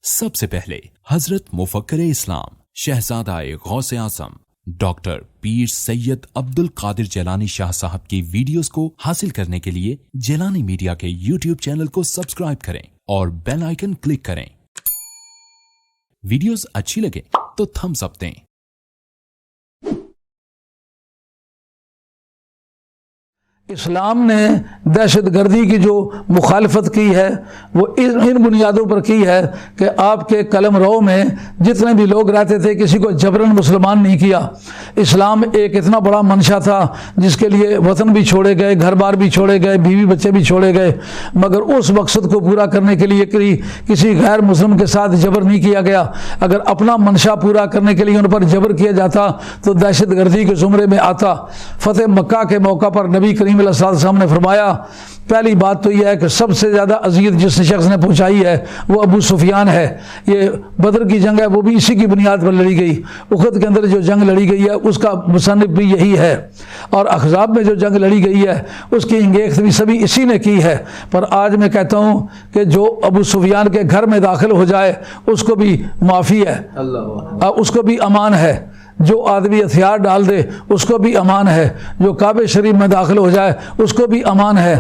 सबसे पहले हजरत मुफक्किर इस्लाम शहजादा-ए गौसे आज़म डॉक्टर पीर सैयद अब्दुल कादिर जिलानी शाह साहब की वीडियोस को हासिल करने के लिए जिलानी मीडिया के यूट्यूब चैनल को सब्सक्राइब करें और बेल आइकन क्लिक करें। वीडियोस अच्छी लगे तो थम्स अप दें। इस्लाम ने दहशतगर्दी की जो मुखालफत की है वो इन बुनियादों पर की है कि आपके कलमरो में जितने भी लोग रहते थे किसी को जबरन मुसलमान नहीं किया। इस्लाम एक इतना बड़ा मंशा था जिसके लिए वतन भी छोड़े गए, घर बार भी छोड़े गए, बीवी बच्चे भी छोड़े गए, मगर उस मकसद को पूरा करने के लिए किसी गैर मुस्लिम के साथ जबर नहीं किया गया। अगर अपना मंशा पूरा करने के लिए उन पर जबर किया जाता तो दहशतगर्दी के ज़ुमरे में आता। फतेह मक्का के मौका पर नबी करीम अलैहिस्सलाम ने फरमाया, पहली बात तो यह है कि सबसे ज़्यादा अज़ियत जिस शख्स ने पहुँचाई है वो अबू सुफियान है। ये बदर की जंग है वो भी इसी की बुनियाद पर लड़ी गई। उखद के अंदर जो जंग लड़ी गई है उसका मुसन्निफ भी यही है, और अहज़ाब में जो जंग लड़ी गई है उसकी इंगेख्त भी सभी इसी ने की है। पर आज मैं कहता हूँ कि जो अबू सुफियान के घर में दाखिल हो जाए उसको भी माफ़ी है, उसको भी अमान है। जो आदमी हथियार डाल दे उसको भी अमान है। जो काबे शरीफ में दाखिल हो जाए उसको भी अमान है।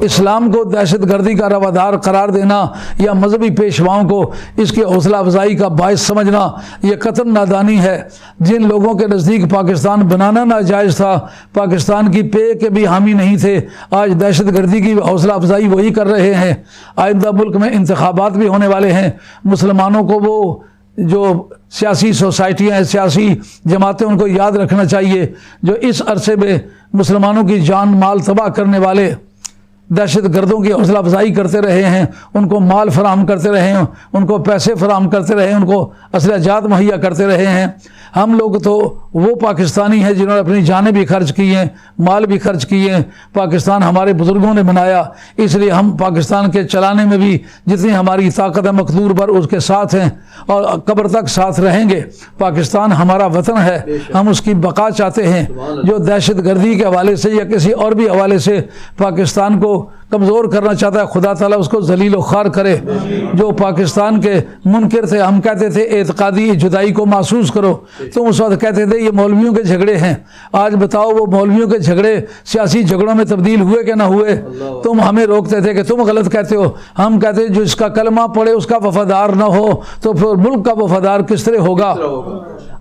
इस्लाम को दहशतगर्दी का रवादार करार देना या मजहबी पेशवाओं को इसकी हौसला अफजाई का बायस समझना यह कतन नादानी है। जिन लोगों के नज़दीक पाकिस्तान बनाना नाजायज़ था, पाकिस्तान की पे के भी हामी नहीं थे, आज दहशतगर्दी की हौसला अफजाई वही कर रहे हैं। आइंदा मुल्क में इंतखाबात भी होने वाले हैं। मुसलमानों को वो जो सियासी सोसाइटियाँ हैं, सियासी जमातें, उनको याद रखना चाहिए जो इस अरसे में मुसलमानों की जान माल तबाह करने वाले दहशतगर्दों की हौसला अफजाई करते रहे हैं, उनको माल फराहम करते रहे हैं, उनको पैसे फराहम करते रहे हैं, उनको असलहजात मुहैया करते रहे हैं। हम लोग तो वो पाकिस्तानी हैं जिन्होंने अपनी जानें भी खर्च की हैं, माल भी खर्च किए हैं। पाकिस्तान हमारे बुज़ुर्गों ने बनाया, इसलिए हम पाकिस्तान के चलाने में भी जितनी हमारी ताकत है मकदूर पर उसके साथ हैं और कब्र तक साथ रहेंगे। पाकिस्तान हमारा वतन है, हम उसकी बका चाहते हैं। जो दहशतगर्दी के हवाले से या किसी और भी हवाले से पाकिस्तान को कमज़ोर करना चाहता है, खुदा ताला उसको जलील व ख़ार करे। जो पाकिस्तान के मुनकिर थे, हम कहते थे एतकादी जुदाई को महसूस करो, तुम उस वक्त कहते थे ये मौलवियों के झगड़े हैं। आज बताओ वो मौलवियों के झगड़े सियासी झगड़ों में तब्दील हुए कि ना हुए? तुम हमें रोकते थे कि तुम गलत कहते हो, हम कहते जो इसका कलमा पढ़े उसका वफादार ना हो तो फिर मुल्क का वफादार किस तरह होगा?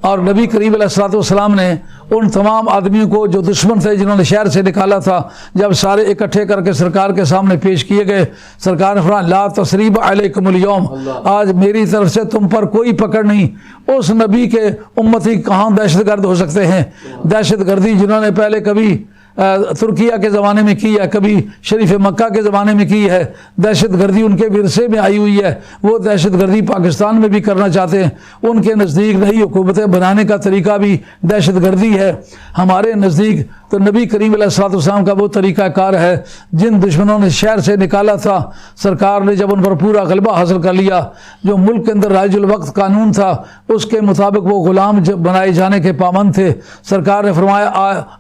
और नबी करीम अलैहिस्सलाम ने उन तमाम आदमियों को जो दुश्मन थे जिन्होंने शहर से निकाला था, जब सारे इकट्ठे करके सरकार के सामने पेश किए गए, सरकार ने फरमाया ला तसरीब अलैकुमुल यौम, आज मेरी तरफ से तुम पर कोई पकड़ नहीं। उस नबी के उम्मती कहाँ दहशतगर्द हो सकते हैं? दहशतगर्दी जिन्होंने पहले कभी तुर्किया के ज़माने में की है, कभी शरीफ मक्का के ज़माने में की है, दहशतगर्दी उनके विरसे में आई हुई है, वो दहशतगर्दी पाकिस्तान में भी करना चाहते हैं। उनके नज़दीक नई हुकूमतें बनाने का तरीका भी दहशतगर्दी है। हमारे नज़दीक तो नबी करीम अलैहिस्सलाम का वो तरीक़ाकार है। जिन दुश्मनों ने शहर से निकाला था, सरकार ने जब उन पर पूरा गलबा हासिल कर लिया, जो मुल्क के अंदर राजुल वक्त कानून था उसके मुताबिक वो ग़ुलाम बनाए जाने के पाबंद थे। सरकार ने फरमाया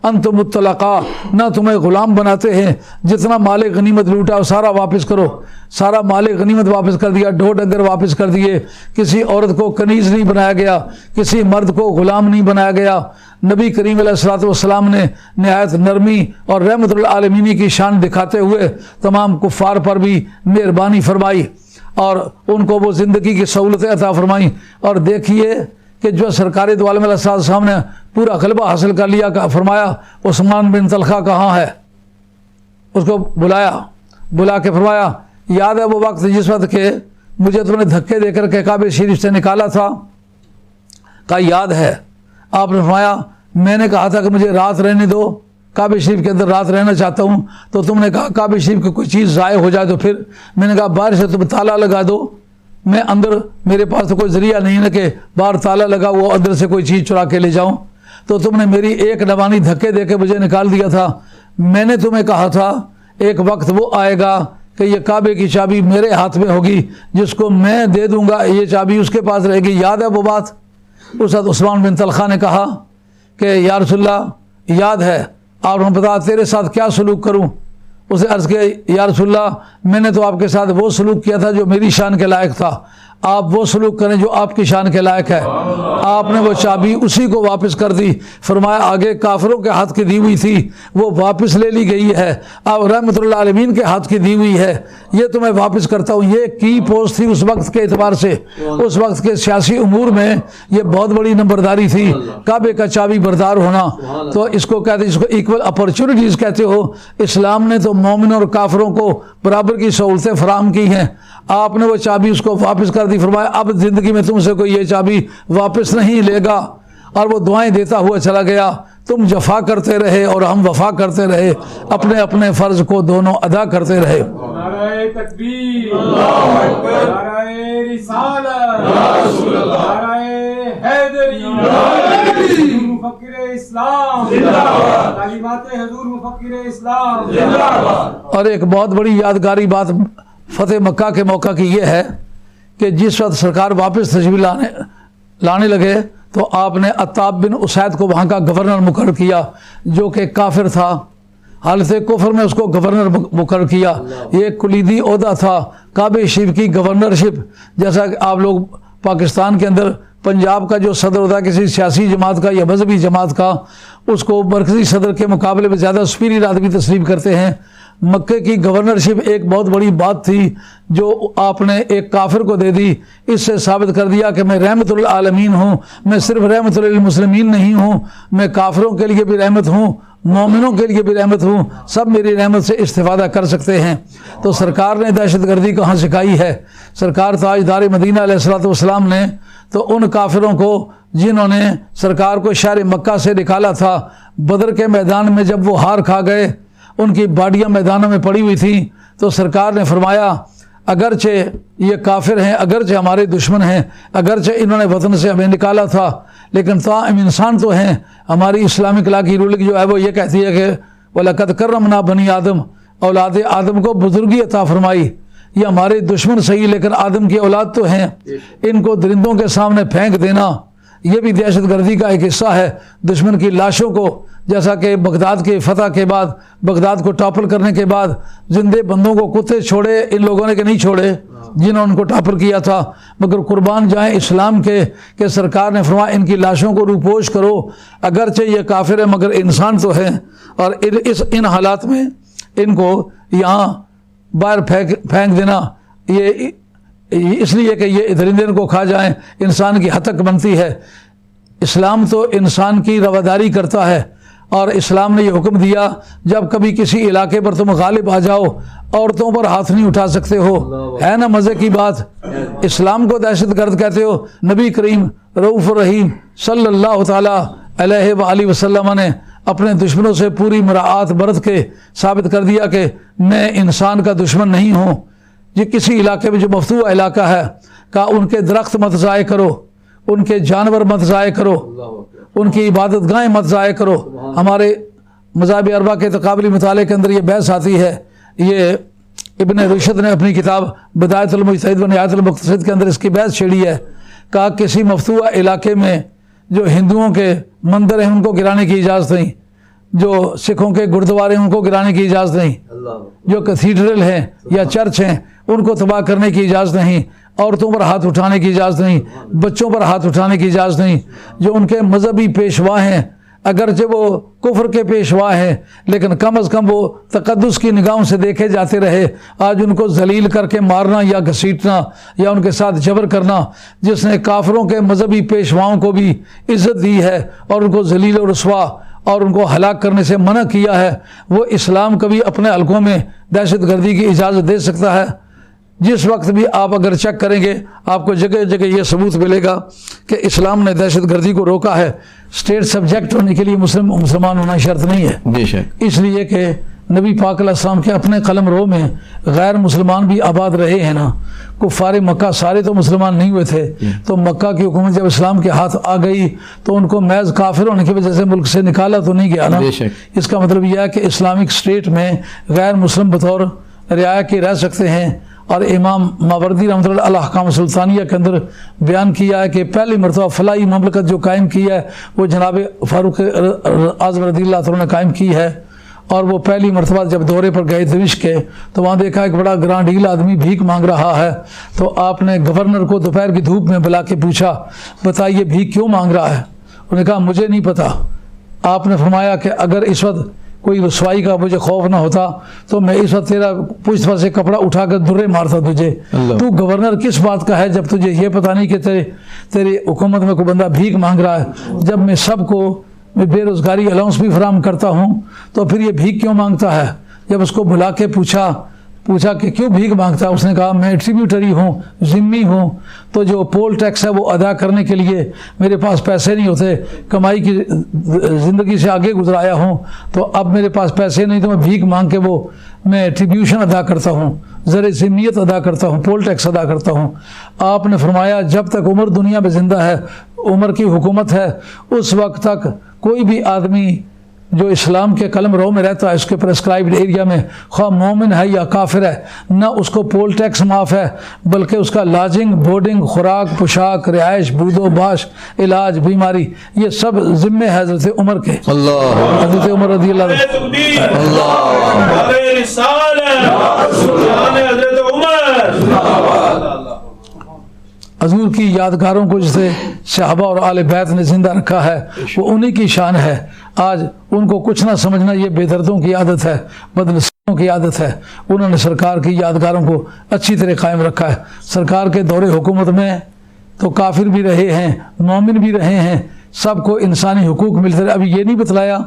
अंतुम मुत्तलक़ा, ना तुम्हें ग़ुलाम बनाते हैं, जितना माल गनीमत लूटा सारा वापस करो। सारा माल गनीमत वापस कर दिया, ढो डंगर वापस कर दिए। किसी औरत को कनीज़ नहीं बनाया गया, किसी मर्द को ग़ुलाम नहीं बनाया गया। नबी करीम अलैहिस्सलाम ने निहायत नरमी और रहमतुल आलमीनी की शान दिखाते हुए तमाम कुफ़ार पर भी मेहरबानी फरमाई और उनको वो ज़िंदगी की सहूलतें अता फरमाई। और देखिए कि जो सरकारी दो आलम अलैहिस्सलाम ने पूरा गलबा हासिल कर लिया, फरमाया उस्मान बिन तलखा कहाँ है? उसको बुला के फरमाया याद है वो वक्त जिस वक्त के मुझे तुमने धक्के देकर के काबे शरीफ से निकाला था? का याद है? आपने फरमाया मैंने कहा था कि मुझे रात रहने दो, काबे शरीफ के अंदर रात रहना चाहता हूँ, तो तुमने कहा काबे शरीफ की कोई चीज़ ज़ाय हो जाए तो फिर मैंने कहा बाहर से तुम ताला लगा दो, मैं अंदर मेरे पास तो कोई ज़रिया नहीं है कि बाहर ताला लगा वो अंदर से कोई चीज़ चुरा के ले जाऊँ। तो तुमने मेरी एक नवानी धक्के दे के मुझे निकाल दिया था। मैंने तुम्हें कहा था एक वक्त वो आएगा कि ये काबे की चाबी मेरे हाथ में होगी, जिसको मैं दे दूँगा ये चाबी उसके पास रहेगी। याद है वो बात? उस वक्त उस्मान बिन तलखा ने कहा कि या रसूलल्लाह याद है, आपने बता तेरे साथ क्या सलूक करूं? उसने अर्ज़ किया या रसूलल्लाह मैंने तो आपके साथ वो सलूक किया था जो मेरी शान के लायक था, आप वो सलूक करें जो आपकी शान के लायक है। आपने वो चाबी उसी को वापस कर दी। फरमाया आगे काफिरों के हाथ की दी हुई थी, वो वापस ले ली गई है, अब रहमतुल आलमीन के हाथ की दी हुई है, ये तो मैं वापस करता हूँ। ये की पोस्ट थी उस वक्त के एतबार से, उस वक्त के सियासी उमूर में ये बहुत बड़ी नंबरदारी थी, काबे का चाबी बरदार होना। तो इसको कहते, इसको इक्वल अपॉर्चुनिटीज़ कहते हो। इस्लाम ने तो मोमिन और काफिरों को बराबर की सहूलतें फराहम की हैं। आपने वो चाबी उसको वापस कर दी। फरमाया अब जिंदगी में तुमसे कोई ये चाबी वापस नहीं लेगा। और वो दुआएं देता हुआ चला गया। तुम जफा करते रहे और हम वफा करते रहे, अपने अपने फर्ज को दोनों अदा करते रहे। नारे तकबीर, नारे रिसालत, नारे हैदरी, मुफक्किर इस्लाम, तालीमात हुजूर मुफक्किर इस्लाम। और एक बहुत बड़ी यादगारी बात फतेह मक्का के मौका की ये है कि जिस वक्त सरकार वापस तशरीफ लाने लगे तो आपने अत्ताब बिन उसैद को वहाँ का गवर्नर मुकर्रर किया, जो कि काफिर था। हालत कुफर में उसको गवर्नर मुकर्रर किया। ये कुलीदी ओहदा था, काबे शरीफ की गवर्नरशिप। जैसा कि आप लोग पाकिस्तान के अंदर पंजाब का जो सदर होता है किसी सियासी जमात का या मजहबी जमात का, उसको मरकजी सदर के मुकाबले में ज़्यादा सुपीरियर आदमी तस्लीम करते हैं। मक्के की गवर्नरशिप एक बहुत बड़ी बात थी जो आपने एक काफिर को दे दी। इससे साबित कर दिया कि मैं रहमतुल आलमीन हूँ, मैं सिर्फ रहमतुल लिल मुस्लिमीन नहीं हूँ, मैं काफिरों के लिए भी रहमत हूँ, मोमिनों के लिए भी रहमत हूँ, सब मेरी रहमत से इस्तिफादा कर सकते हैं। तो सरकार ने दहशतगर्दी कहाँ सिखाई है? सरकार ताजदार मदीना अलैहिस्सलाम ने तो उन काफिरों को जिन्होंने सरकार को शहर मक्का से निकाला था, बदर के मैदान में जब वो हार खा गए, उनकी बाडियाँ मैदानों में पड़ी हुई थी, तो सरकार ने फरमाया अगरचे ये काफिर हैं, अगरचे हमारे दुश्मन हैं, अगरचे इन्होंने वतन से हमें निकाला था, लेकिन ताम इंसान तो हैं। हमारी इस्लामिक ला की रूलिंग जो है वो ये कहती है कि वलक़द करमना बनी आदम, औलाद आदम को बुजुर्गी अता फरमाई। ये हमारे दुश्मन सही लेकिन आदम की औलाद तो हैं, इनको दरिंदों के सामने फेंक देना ये भी दहशतगर्दी का एक हिस्सा है। दुश्मन की लाशों को, जैसा कि बगदाद के फतह के बाद, बगदाद को टॉपल करने के बाद जिंदे बंदों को कुत्ते छोड़े इन लोगों ने कि नहीं छोड़े जिन्होंने उनको टॉपल किया था, मगर कुर्बान जाएं इस्लाम के सरकार ने फरमाया इनकी लाशों को रूपोश करो, अगरचे ये काफिर है मगर इंसान तो है। और इन हालात में इनको यहाँ बाहर फेंक देना ये इसलिए कि ये दरिंदे को खा जाएं, इंसान की हतक बनती है। इस्लाम तो इंसान की रवादारी करता है और इस्लाम ने ये हुक्म दिया जब कभी किसी इलाके पर तुम गालिब आ जाओ, औरतों पर हाथ नहीं उठा सकते हो। है ना मज़े की बात? इस्लाम को दहशतगर्द कहते हो। नबी करीम रऊफ़ रहीम सल्लल्लाहु ताला अलैहि वसल्लम ने अपने दुश्मनों से पूरी मुराआत बरत के साबित कर दिया कि मैं इंसान का दुश्मन नहीं हूँ। ये किसी इलाके में जो मफतूह इलाका है का उनके दरख्त मत ज़ाय करो, उनके जानवर मत ज़ाय करो, उनकी इबादत गाहें मत ज़ाय करो। हमारे मज़ाहिब अरबा के तकाबली मुताले के अंदर ये बहस आती है। ये इब्न रुशद ने अपनी किताब बिदायतुल मुज्तहिद व निहायतुल मुक़तसिद के अंदर इसकी बहस छेड़ी है। कहा किसी मफतूह इलाके में जो हिंदुओं के मंदिर हैं उनको गिराने की इजाज़त नहीं, जो सिखों के गुरुद्वारे हैं उनको गिराने की इजाज़त नहीं, जो कैथीड्रल हैं या चर्च हैं उनको तबाह करने की इजाज़त नहीं, औरतों पर हाथ उठाने की इजाज़त नहीं, बच्चों पर हाथ उठाने की इजाज़त नहीं। जो उनके मजहबी पेशवा हैं, अगरचे वो कुफ्र के पेशवा हैं, लेकिन कम अज़ कम वो तक़द्दुस की निगाहों से देखे जाते रहे। आज उनको जलील करके मारना या घसीटना या उनके साथ जबर करना, जिसने काफिरों के मजहबी पेशवाओं को भी इज़्ज़त दी है और उनको जलील और रुसवा और उनको हलाक करने से मना किया है, वो इस्लाम कभी अपने हलकों में दहशतगर्दी की इजाज़त दे सकता है? जिस वक्त भी आप अगर चेक करेंगे आपको जगह जगह ये सबूत मिलेगा कि इस्लाम ने दहशतगर्दी को रोका है। स्टेट सब्जेक्ट होने के लिए मुसलमान होना शर्त नहीं है, बेशक। इसलिए कि नबी पाक अलैहिस्सलाम के अपने कलम रो में गैर मुसलमान भी आबाद रहे हैं ना। कुफ़ार मक्का सारे तो मुसलमान नहीं हुए थे, तो मक्का की हुकूमत जब इस्लाम के हाथ आ गई तो उनको महज काफिर होने की वजह से मुल्क से निकाला तो नहीं गया ना। इसका मतलब यह है कि इस्लामिक स्टेट में गैर मुस्लिम बतौर रियाया के रह सकते हैं। और इमाम मावरदी रहमतुल्लाह अलैह अहकाम सुल्तानिया के अंदर बयान किया है कि पहली मरतबा फलाही ममलकत जो कायम की है वो जनाब फ़ारूक आज़म रज़ियल्लाहु अन्हु ने कायम की है। और वो पहली मरतबा जब दौरे पर गए दमिश्क के, तो वहाँ देखा एक बड़ा ग्रांडील आदमी भीख मांग रहा है। तो आपने गवर्नर को दोपहर की धूप में बुला के पूछा, बताइए भीख क्यों मांग रहा है? उन्होंने कहा मुझे नहीं पता। आपने फरमाया कि अगर इस वक्त कोई रसवाई का मुझे खौफ ना होता तो मैं इस वक्त तेरा पुष्ट पर से कपड़ा उठाकर दुर्रे मारता तुझे। तू गवर्नर किस बात का है जब तुझे ये पता नहीं कि तेरी हुकूमत में कोई बंदा भीख मांग रहा है। जब मैं सबको मैं बेरोज़गारी अलाउंस भी फराहम करता हूँ तो फिर ये भीख क्यों मांगता है? जब उसको बुला के पूछा कि क्यों भीख मांगता है, उसने कहा मैं ट्रिब्यूटरी हूँ, ज़िम्मी हूँ, तो जो पोल टैक्स है वो अदा करने के लिए मेरे पास पैसे नहीं होते, कमाई की ज़िंदगी से आगे गुजराया हूँ, तो अब मेरे पास पैसे नहीं तो मैं भीख मांग के वो मैं ट्रिब्यूशन अदा करता हूँ, ज़र ज़िम्मियत अदा करता हूँ, पोल टैक्स अदा करता हूँ। आपने फरमाया जब तक उमर दुनिया में ज़िंदा है, उमर की हुकूमत है, उस वक्त तक कोई भी आदमी जो इस्लाम के कलम रो में रहता है, उसके प्रेस्क्राइब्ड एरिया में, ख्वाह मोमिन है या काफिर है, ना उसको पोल टैक्स माफ़ है, बल्कि उसका लाजिंग, बोर्डिंग, खुराक, पोशाक, रिहाइश, बूदो बाश, इलाज, बीमारी, ये सब ज़िम्मे है हज़रत उमर के। हज़रत उमर रज़ी अल्लाह हजूर की यादगारों को जैसे सहाबा और आले बैत ने जिंदा रखा है, वो उन्हीं की शान है। आज उनको कुछ ना समझना ये बेदर्दों की आदत है, बदनसीबों की आदत है। उन्होंने सरकार की यादगारों को अच्छी तरह कायम रखा है। सरकार के दौरे हुकूमत में तो काफिर भी रहे हैं, मोमिन भी रहे हैं, सबको इंसानी हुकूक मिलते रहे। अभी ये नहीं बतलाया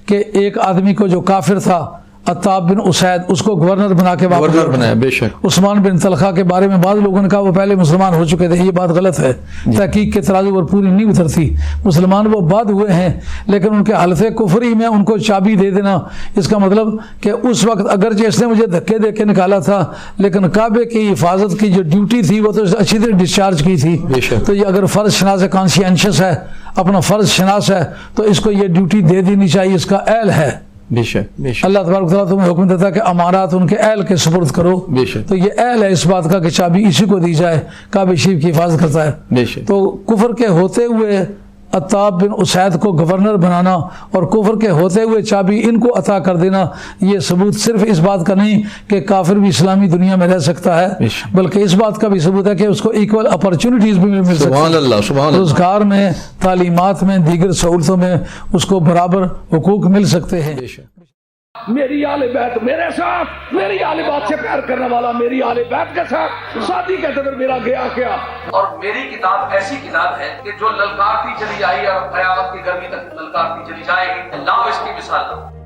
कि एक आदमी को जो काफिर था अत्ताब बिन उसैद, उसको गवर्नर बना के गवर्नर बनाया। बेशक उस्मान बिन तलखा के बारे में बाद लोगों ने कहा वो पहले मुसलमान हो चुके थे, ये बात गलत है। तहकीक के तराजू पर पूरी नहीं उतरती। मुसलमान वो बाद हुए हैं, लेकिन उनके हल्फे कुफरी में उनको चाबी दे देना, इसका मतलब कि उस वक्त अगरचे इसने मुझे धक्के दे के निकाला था, लेकिन काबे की हिफाजत की जो ड्यूटी थी वो तो अच्छी तरह डिस्चार्ज की थी। तो ये अगर फ़र्ज शनास कॉन्शियंशियस है, अपना फ़र्ज शनास है, तो इसको ये ड्यूटी दे देनी चाहिए, इसका अहल है। बेशक बेशक अल्लाह तबारक व तआला तुम्हें हुक्म देता है कि अमारात उनके अहल के सुपुर्द करो। बेशक तो ये अहल है इस बात का कि चाबी इसी को दी जाए, काबे शरीफ की हिफाजत करता है। बेशक तो कुफर के होते हुए अत्ताब बिन उसैद को गवर्नर बनाना और कुफर के होते हुए चाबी इनको अता कर देना, ये सबूत सिर्फ इस बात का नहीं कि काफिर भी इस्लामी दुनिया में रह सकता है, बल्कि इस बात का भी सबूत है कि उसको इक्वल अपॉर्चुनिटीज भी मिल सकती है। रोजगार में, तालीमात में, दीगर सहूलतों में उसको बराबर हुकूक मिल सकते हैं। मेरी आले बैत मेरे साथ, मेरी आले बात से प्यार करने वाला मेरी आले बैत के साथ शादी के तगर मेरा गया क्या। और मेरी किताब ऐसी किताब है कि जो ललकारती चली आई और कयामत की गर्मी तक ललकारती चली जाएगी। लाओ इसकी मिसाल।